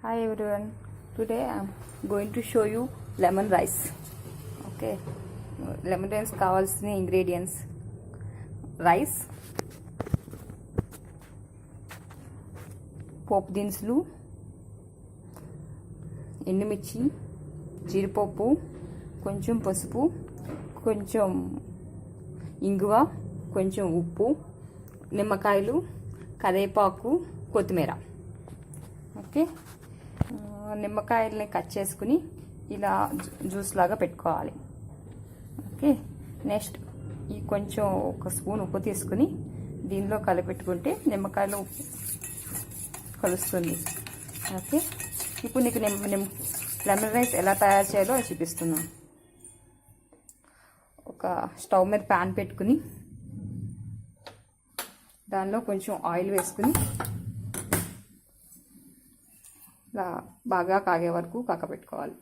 Hi everyone, today I am going to show you lemon rice. Okay, lemon rice కావాల్సిన ingredients rice, పోపు దినుసులు, ఎండుమిర్చి, జీడిపప్పు, కొంచెం పసుపు, కొంచెం ఇంగువ, కొంచెం ఉప్పు, నిమ్మకాయలు, కరివేపాకు, కొత్తిమీర. ఓకే, నిమ్మకాయలని కట్ చేసుకుని ఇలా జ్యూస్ లాగా పెట్టుకోవాలి. ఓకే, నెక్స్ట్ ఈ కొంచెం ఒక స్పూన్ ఉప్పు తీసుకుని దీనిలో కలిపెట్టుకుంటే నిమ్మకాయలు కలుస్తుంది. ఓకే, ఇప్పుడు నీకు లెమన్ రైస్ ఎలా తయారు చేయాలో చూపిస్తున్నాను. ఒక స్టవ్ మీద ప్యాన్ పెట్టుకుని దానిలో కొంచెం ఆయిల్ వేసుకుని ఇలా బాగా కాగే వరకు కాకపెట్టుకోవాలి.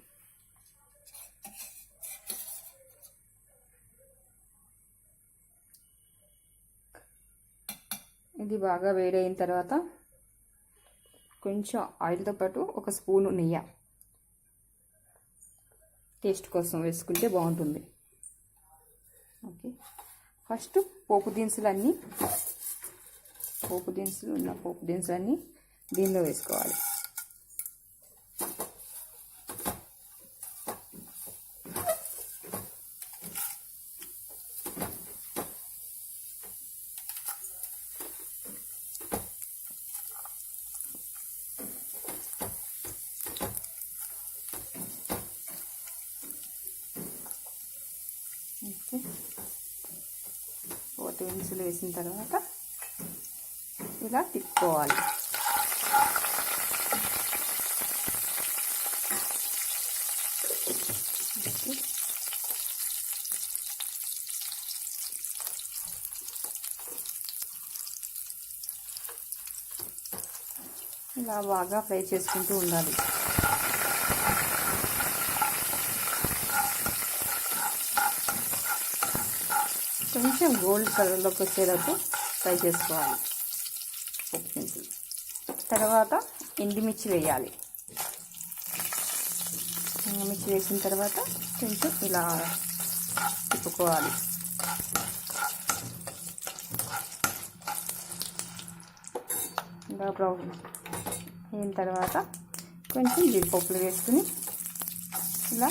ఇది బాగా వేడైన తర్వాత కొంచెం ఆయిల్తో పాటు ఒక స్పూను నెయ్యి టేస్ట్ కోసం వేసుకుంటే బాగుంటుంది. ఓకే, ఫస్ట్ పోపు దినుసులన్నీ దీనిలో వేసుకోవాలి. పోపు దినుసులు వేసిన తర్వాత ఇలా తిప్పుకోవాలి. ఇలా బాగా ఫ్రై చేసుకుంటూ ఉండాలి. కొంచెం గోల్డ్ కలర్లోకి వచ్చేటట్టు ఫ్రై చేసుకోవాలి. తర్వాత ఎండుమిర్చి వేయాలి. ఎండుమిర్చి వేసిన తర్వాత కొంచెం ఇలా తిప్పుకోవాలి. ఇలా బ్రౌన్ అయిన తర్వాత కొంచెం జీడిపప్పులు వేసుకుని ఇలా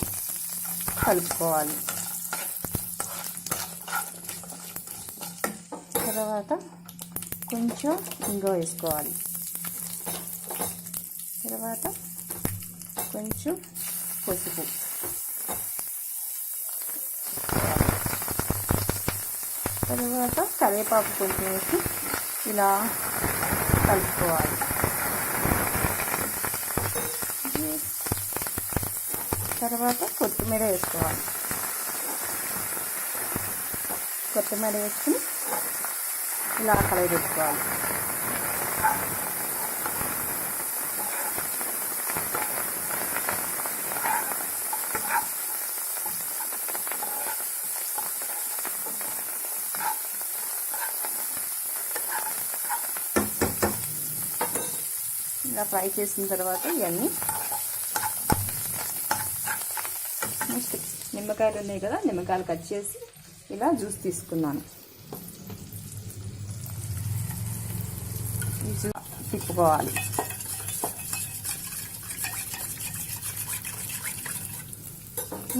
కలుపుకోవాలి. తర్వాత కొంచెం ఇంగువ వేసుకోవాలి. తర్వాత కొంచెం పసుపు, తర్వాత కరివేపాకు కొంచెం వేసి ఇలా కలుపుకోవాలి. తర్వాత కొత్తిమీర వేసుకోవాలి. కొత్తిమీర వేసుకుని ఇలా కలయి పెట్టుకోవాలి. ఇలా ఫ్రై చేసిన తర్వాత ఇవన్నీ నెక్స్ట్ నిమ్మకాయలు ఉన్నాయి కదా, నిమ్మకాయలు కట్ చేసి ఇలా జ్యూస్ తీసుకున్నాను. ఈ జ్యూస్ తిప్పుకోవాలి.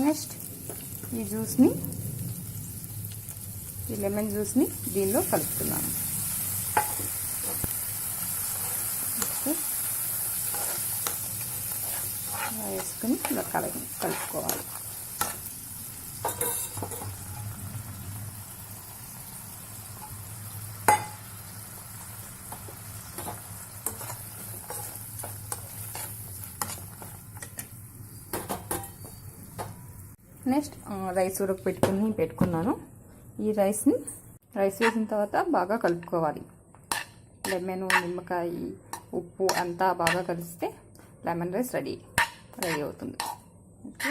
నెక్స్ట్ ఈ జ్యూస్ని, ఈ లెమన్ జ్యూస్ని దీనిలో కలుపుతున్నాను. వేసుకుని ఇలా కలుపుకోవాలి. నెక్స్ట్ రైస్ పెట్టుకున్నాను. ఈ రైస్ వేసిన తర్వాత బాగా కలుపుకోవాలి. లెమన్, నిమ్మకాయ, ఉప్పు అంతా బాగా కలిస్తే లెమన్ రైస్ రెడీ అవుతుంది. ఓకే,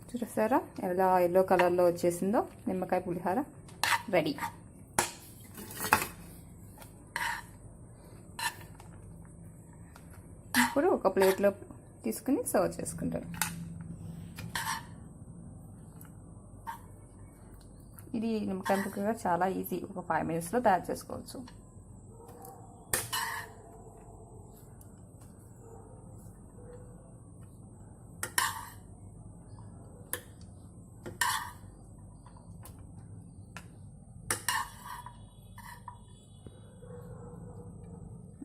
చూసారా ఎలా ఎల్లో కలర్లో వచ్చేసిందో నిమ్మకాయ పులిహోర రెడీ. ఇప్పుడు ఒక ప్లేట్లో తీసుకుని సర్వ్ చేసుకుంటారు. ఇది నిమ్మకాయ పులిహోర చాలా ఈజీ, ఒక 5 minutesలో తయారు చేసుకోవచ్చు.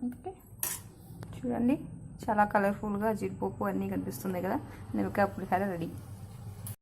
ఓకే, చూడండి చాలా కలర్ఫుల్గా జీడిపప్పు అన్నీ కనిపిస్తుంది కదా. నిమ్మకాయ పులిహోర రెడీ.